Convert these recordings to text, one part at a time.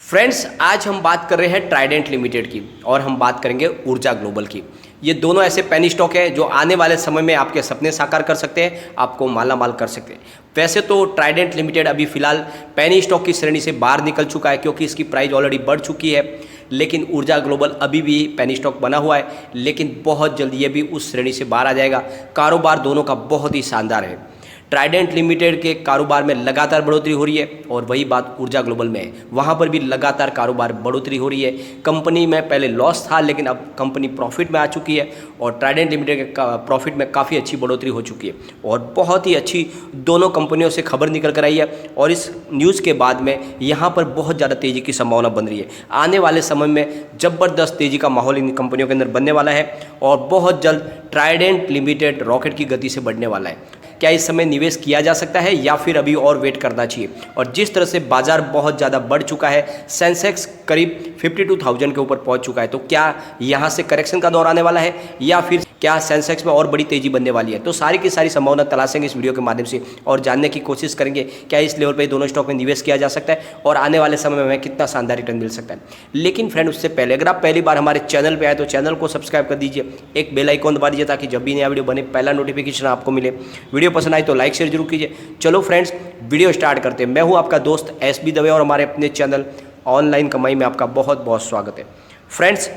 Friends, आज हम बात कर रहे हैं ट्राइडेंट लिमिटेड की और हम बात करेंगे ऊर्जा ग्लोबल की। ये दोनों ऐसे पेनी स्टॉक है जो आने वाले समय में आपके सपने साकार कर सकते हैं, आपको माला माल कर सकते हैं। वैसे तो ट्राइडेंट लिमिटेड अभी फिलहाल पेनी स्टॉक की श्रेणी से बाहर निकल चुका है क्योंकि इसकी प्राइस ऑलरेडी बढ़ चुकी है, लेकिन ऊर्जा ग्लोबल अभी भी पेनी स्टॉक बना हुआ है, लेकिन बहुत जल्द ये भी उस श्रेणी से बाहर आ जाएगा। कारोबार दोनों का बहुत ही शानदार है। ट्राइडेंट लिमिटेड के कारोबार में लगातार बढ़ोतरी हो रही है और वही बात ऊर्जा ग्लोबल में है, वहाँ पर भी लगातार कारोबार बढ़ोतरी हो रही है। कंपनी में पहले लॉस था, लेकिन अब कंपनी प्रॉफिट में आ चुकी है और ट्राइडेंट लिमिटेड के प्रॉफिट में काफ़ी अच्छी बढ़ोतरी हो चुकी है और बहुत ही अच्छी दोनों कंपनियों से खबर निकल कर आई है। और इस न्यूज़ के बाद में यहाँ पर बहुत ज़्यादा तेज़ी की संभावना बन रही है। आने वाले समय में ज़बरदस्त तेज़ी का माहौल इन कंपनियों के अंदर बनने वाला है और बहुत जल्द ट्राइडेंट लिमिटेड रॉकेट की गति से बढ़ने वाला है। क्या इस समय निवेश किया जा सकता है या फिर अभी और वेट करना चाहिए? और जिस तरह से बाजार बहुत ज़्यादा बढ़ चुका है, सेंसेक्स करीब 52,000 के ऊपर पहुंच चुका है, तो क्या यहाँ से करेक्शन का दौर आने वाला है या फिर क्या सेंसेक्स में और बड़ी तेज़ी बनने वाली है? तो सारी की सारी संभावना तलाशेंगे इस वीडियो के माध्यम से और जानने की कोशिश करेंगे क्या इस लेवल पर दोनों स्टॉक में निवेश किया जा सकता है और आने वाले समय में हमें कितना शानदार रिटर्न मिल सकता है। लेकिन फ्रेंड, उससे पहले अगर आप पहली बार हमारे चैनल पर आए तो चैनल को सब्सक्राइब कर दीजिए, एक बेल आइकॉन दबा दीजिए ताकि जब भी नया वीडियो बने पहला नोटिफिकेशन आपको मिले। वीडियो पसंद आए तो लाइक शेयर जरूर कीजिए। चलो फ्रेंड्स, वीडियो स्टार्ट करते हैं। मैं हूं आपका दोस्त एसबी दवे और हमारे अपने चैनल ऑनलाइन कमाई में आपका बहुत बहुत स्वागत है। फ्रेंड्स,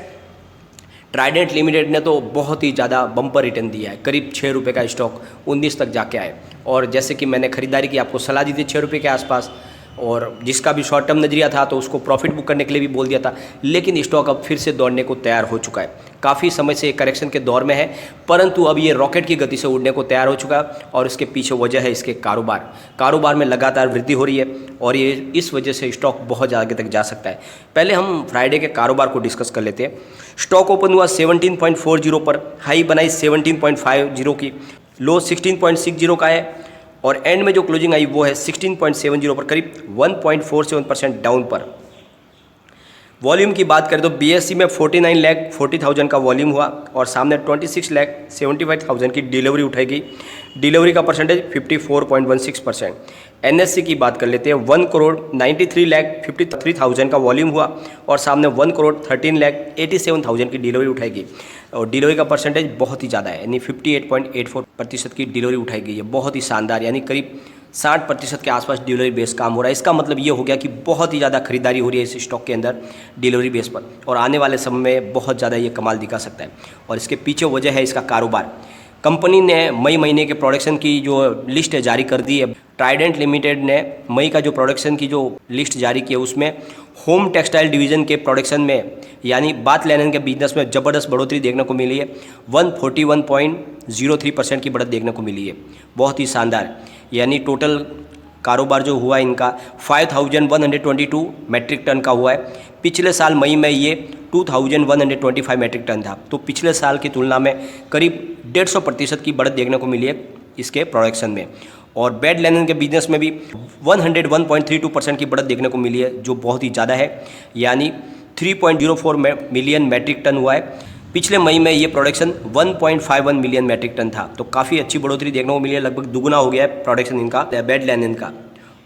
ट्राइडेंट लिमिटेड ने तो बहुत ही ज़्यादा बम्पर रिटर्न दिया है। करीब 6 रुपये का स्टॉक 19 तक जाके आए और जैसे कि मैंने खरीदारी की, आपको सलाह दी थी 6 रुपये के आसपास, और जिसका भी शॉर्ट टर्म नजरिया था तो उसको प्रॉफिट बुक करने के लिए भी बोल दिया था, लेकिन स्टॉक अब फिर से दौड़ने को तैयार हो चुका है। काफ़ी समय से करेक्शन के दौर में है, परंतु अब ये रॉकेट की गति से उड़ने को तैयार हो चुका है और इसके पीछे वजह है इसके कारोबार में लगातार वृद्धि हो रही है और ये इस वजह से स्टॉक बहुत आगे तक जा सकता है। पहले हम फ्राइडे के कारोबार को डिस्कस कर लेते हैं। स्टॉक ओपन हुआ 17.40 पर, हाई बनाई 17.50 की, लो 16.60 का है और एंड में जो क्लोजिंग आई वो है 16.70 पर, करीब 1.47% डाउन पर। वॉल्यूम की बात करें तो बीएससी में 49,40,000 का वॉल्यूम हुआ और सामने 26,75,000 की डिलीवरी उठाई गई। डिलीवरी का परसेंटेज 54.16%। एनएससी की बात कर लेते हैं। 1,93,53,000 का वॉल्यूम हुआ और सामने 1,13,87,000 की डिलीवरी उठाई गई और डिलीवरी का परसेंटेज बहुत ही ज़्यादा है, यानी 58.84% की डिलीवरी उठाई गई है। बहुत ही शानदार, यानी करीब 60% के आसपास डिलीवरी बेस काम हो रहा है। इसका मतलब ये हो गया कि बहुत ही ज़्यादा खरीदारी हो रही है इस स्टॉक के अंदर डिलीवरी बेस पर और आने वाले समय में बहुत ज़्यादा ये कमाल दिखा सकता है। और इसके पीछे वजह है इसका कारोबार। कंपनी ने मई महीने के प्रोडक्शन की जो लिस्ट जारी कर दी है। ट्राइडेंट लिमिटेड ने मई का जो प्रोडक्शन की जो लिस्ट जारी की है उसमें होम टेक्सटाइल डिवीज़न के प्रोडक्शन में, यानी बाथ लिनन के बिजनेस में ज़बरदस्त बढ़ोतरी देखने को मिली है। 141.03% की बढ़त देखने को मिली है, बहुत ही शानदार। यानी टोटल कारोबार जो हुआ इनका 5,122 मैट्रिक टन का हुआ है। पिछले साल मई में ये 2,125 मैट्रिक टन था, तो पिछले साल की तुलना में करीब 150% की बढ़त देखने को मिली है इसके प्रोडक्शन में। और बेड लिनन के बिजनेस में भी 101.32% की बढ़त देखने को मिली है, जो बहुत ही ज़्यादा है, यानी 3.04 मिलियन मैट्रिक टन हुआ है। पिछले मई में ये प्रोडक्शन 1.51 मिलियन मैट्रिक टन था, तो काफ़ी अच्छी बढ़ोतरी देखने को मिली है। लगभग दुगुना हो गया है प्रोडक्शन इनका बेड लिनन का।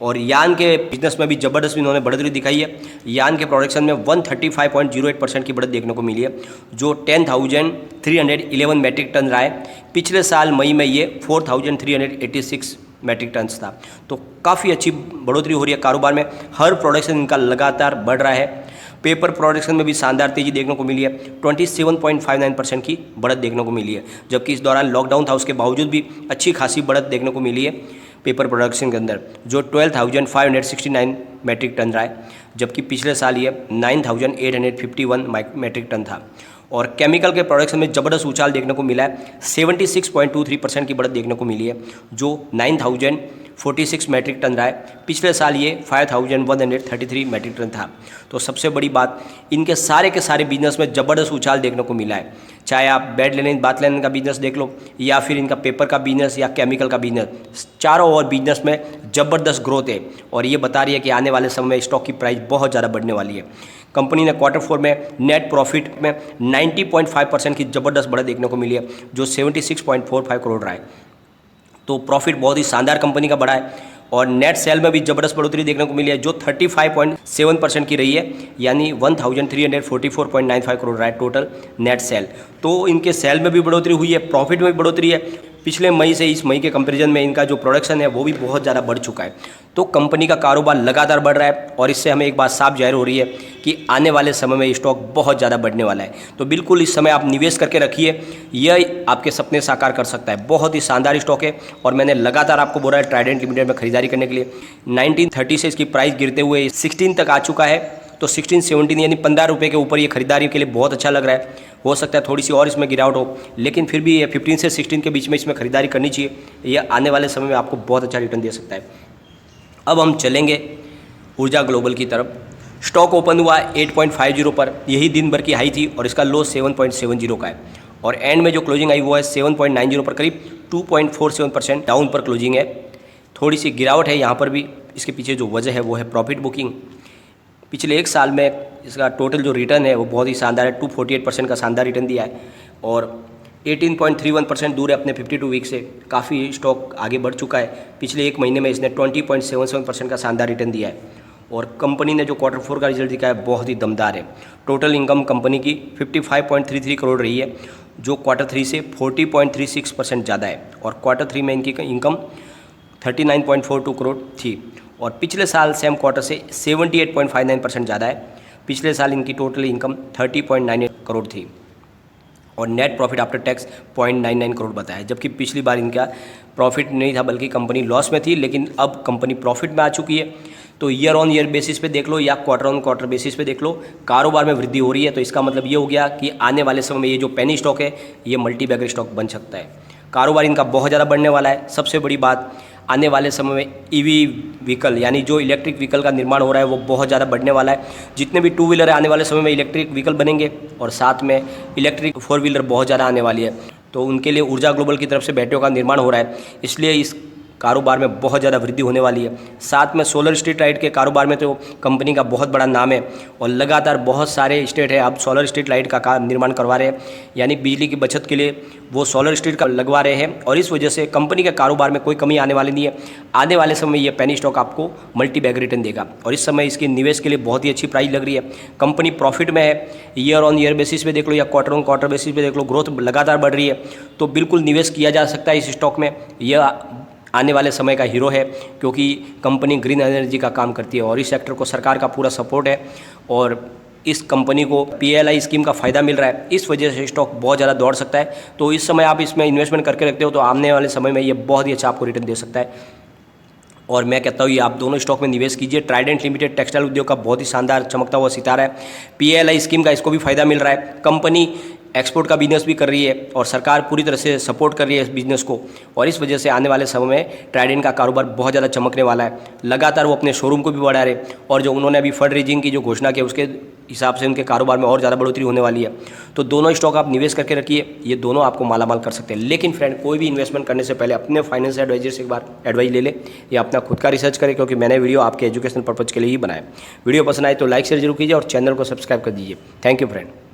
और यान के बिजनेस में भी ज़बरदस्त इन्होंने बढ़ोतरी दिखाई है। यान के प्रोडक्शन में 135.08% की बढ़त देखने को मिली है, जो 10,311 मैट्रिक टन रहा है। पिछले साल मई में ये 4,386 मैट्रिक टन था, तो काफ़ी अच्छी बढ़ोतरी हो रही है कारोबार में। हर प्रोडक्शन इनका लगातार बढ़ रहा है। पेपर प्रोडक्शन में भी शानदार तेजी देखने को मिली है। 27.59% की बढ़त देखने को मिली है, जबकि इस दौरान लॉकडाउन था उसके बावजूद भी अच्छी खासी बढ़त देखने को मिली है पेपर प्रोडक्शन के अंदर, जो 12,569 मैट्रिक टन रहा है, जबकि पिछले साल ये 9,851 मैट्रिक टन था। और केमिकल के प्रोडक्शन में ज़बरदस्त उछाल देखने को मिला है। 76.23% की बढ़त देखने को मिली है, जो 9,046 मैट्रिक टन रहा है। पिछले साल ये 5,133 मैट्रिक टन था। तो सबसे बड़ी बात, इनके सारे के सारे बिजनेस में ज़बरदस्त उछाल देखने को मिला है। चाहे आप बेड लिनन बाथ लिनन का बिजनेस देख लो या फिर इनका पेपर का बिजनेस या केमिकल का बिजनेस, चारों और बिजनेस में ज़बरदस्त ग्रोथ है और ये बता रही है कि आने वाले समय में स्टॉक की प्राइस बहुत ज़्यादा बढ़ने वाली है। कंपनी ने Q4 में नेट प्रॉफिट में 90.5% की ज़बरदस्त बढ़त देखने को मिली है, जो 76.45 करोड़ रहा है। तो प्रॉफिट बहुत ही शानदार कंपनी का बढ़ा है और नेट सेल में भी ज़बरदस्त बढ़ोतरी देखने को मिली है, जो 35.7% की रही है, यानी 1344.95 करोड़ रहा है टोटल नेट सेल। तो इनके सेल में भी बढ़ोतरी हुई है, प्रॉफिट में भी बढ़ोतरी है। पिछले मई से इस मई के कंपैरिजन में इनका जो प्रोडक्शन है वो भी बहुत ज़्यादा बढ़ चुका है। तो कंपनी का कारोबार लगातार बढ़ रहा है और इससे हमें एक बात साफ जाहिर हो रही है कि आने वाले समय में स्टॉक बहुत ज़्यादा बढ़ने वाला है। तो बिल्कुल इस समय आप निवेश करके रखिए, यह आपके सपने साकार कर सकता है। बहुत ही शानदार स्टॉक है और मैंने लगातार आपको बोला है ट्राइडेंट लिमिटेड में खरीदारी करने के लिए। 1930 से इसकी प्राइस गिरते हुए 16 तक आ चुका है, तो 16-17 यानी 15 रुपये के ऊपर ये खरीदारी के लिए बहुत अच्छा लग रहा है। हो सकता है थोड़ी सी और इसमें गिरावट हो, लेकिन फिर भी ये 15 से 16 के बीच में इसमें खरीदारी करनी चाहिए। ये आने वाले समय में आपको बहुत अच्छा रिटर्न दे सकता है। अब हम चलेंगे ऊर्जा ग्लोबल की तरफ। स्टॉक ओपन हुआ 8.50 पर, यही दिन भर की हाई थी और इसका लो 7.70 का है और एंड में जो क्लोजिंग आई वो है 7.90 पर, करीब 2.47% डाउन पर क्लोजिंग है। थोड़ी सी गिरावट है यहाँ पर भी। इसके पीछे जो वजह है वो है प्रॉफिट बुकिंग। पिछले एक साल में इसका टोटल जो रिटर्न है वो बहुत ही शानदार है, 248% का शानदार रिटर्न दिया है और 18.31% दूर है अपने 52 वीक से। काफ़ी स्टॉक आगे बढ़ चुका है। पिछले एक महीने में इसने 20.77% का शानदार रिटर्न दिया है और कंपनी ने जो Q4 का रिजल्ट दिखाया है बहुत ही दमदार है। टोटल इनकम कंपनी की 55.33 करोड़ रही है, जो Q3 से 40.36% ज़्यादा है और Q3 में इनकी इनकम 39.42 करोड़ थी और पिछले साल सेम क्वार्टर से 78.59% ज़्यादा है। पिछले साल इनकी टोटल इनकम 30.98 करोड़ थी और net profit after tax 0.99 crore बताया, जबकि पिछली बार इनका प्रॉफिट नहीं था बल्कि कंपनी लॉस में थी, लेकिन अब कंपनी प्रॉफिट में आ चुकी है। तो ईयर ऑन ईयर बेसिस पे देख लो या क्वार्टर ऑन क्वार्टर बेसिस पे देख लो, कारोबार में वृद्धि हो रही है। तो इसका मतलब ये हो गया कि आने वाले समय में ये जो पेनी स्टॉक है ये मल्टी बैगर स्टॉक बन सकता है। कारोबार इनका बहुत ज़्यादा बढ़ने वाला है। सबसे बड़ी बात, आने वाले समय में ईवी व्हीकल यानी जो इलेक्ट्रिक व्हीकल का निर्माण हो रहा है वो बहुत ज़्यादा बढ़ने वाला है। जितने भी टू व्हीलर आने वाले समय में इलेक्ट्रिक व्हीकल बनेंगे और साथ में इलेक्ट्रिक फोर व्हीलर बहुत ज़्यादा आने वाली है। तो उनके लिए ऊर्जा ग्लोबल की तरफ से बैटरियों का निर्माण हो रहा है, इसलिए इस कारोबार में बहुत ज़्यादा वृद्धि होने वाली है। साथ में सोलर स्ट्रीट लाइट के कारोबार में तो कंपनी का बहुत बड़ा नाम है और लगातार बहुत सारे स्टेट है अब सोलर स्ट्रीट लाइट का निर्माण करवा रहे हैं, यानी बिजली की बचत के लिए वो सोलर स्ट्रीट का लगवा रहे हैं और इस वजह से कंपनी के कारोबार में कोई कमी आने वाली नहीं है। आने वाले समय में ये पेनी स्टॉक आपको मल्टी बैग रिटर्न देगा और इस समय इसके निवेश के लिए बहुत ही अच्छी प्राइस लग रही है। कंपनी प्रॉफिट में है, ईयर ऑन ईयर बेसिस पे देख लो या क्वार्टर ऑन क्वार्टर बेसिस पे देख लो, ग्रोथ लगातार बढ़ रही है। तो बिल्कुल निवेश किया जा सकता है इस स्टॉक में। यह आने वाले समय का हीरो है क्योंकि कंपनी ग्रीन एनर्जी का काम करती है और इस सेक्टर को सरकार का पूरा सपोर्ट है और इस कंपनी को PLI स्कीम का फ़ायदा मिल रहा है। इस वजह से स्टॉक बहुत ज़्यादा दौड़ सकता है। तो इस समय आप इसमें इन्वेस्टमेंट करके रखते हो तो आने वाले समय में ये बहुत ही अच्छा आपको रिटर्न दे सकता है और मैं कहता हूँ ये आप दोनों स्टॉक में निवेश कीजिए। ट्राइडेंट लिमिटेड टेक्सटाइल उद्योग का बहुत ही शानदार चमकता हुआ सितारा है। PLI स्कीम का इसको भी फ़ायदा मिल रहा है। कंपनी एक्सपोर्ट का बिजनेस भी कर रही है और सरकार पूरी तरह से सपोर्ट कर रही है इस बिज़नेस को और इस वजह से आने वाले समय में ट्राइडेंट का कारोबार बहुत ज़्यादा चमकने वाला है। लगातार वो अपने शोरूम को भी बढ़ा रहे और जो उन्होंने अभी फंड रेजिंग की जो घोषणा की उसके हिसाब से उनके कारोबार में और ज़्यादा बढ़ोतरी होने वाली है। तो दोनों स्टॉक आप निवेश करके रखिए, ये दोनों आपको मालामाल कर सकते हैं। लेकिन फ्रेंड, कोई भी इन्वेस्टमेंट करने से पहले अपने फाइनेंस एडवाइजर से एक बार एडवाइस ले ले या अपना खुद का रिसर्च करें, क्योंकि मैंने वीडियो आपके एजुकेशनल पर्पज़ के लिए ही बनाया। वीडियो पसंद आए तो लाइक शेयर जरूर कीजिए और चैनल को सब्सक्राइब कर दीजिए। Thank you friend.